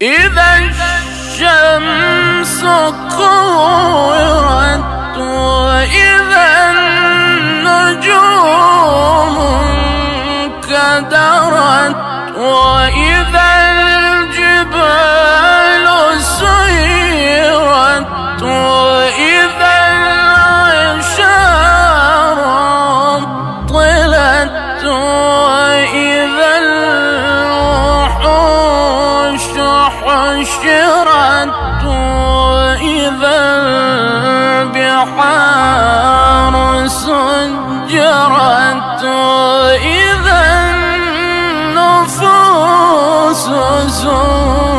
إذا الشمس كورت وإذا النجوم انكدرت وإذا الجبال سيرت وإذا العشار عطلت وإذا الوحوش حشرت وإذا البحار سجرت وإذا النفوس زوجت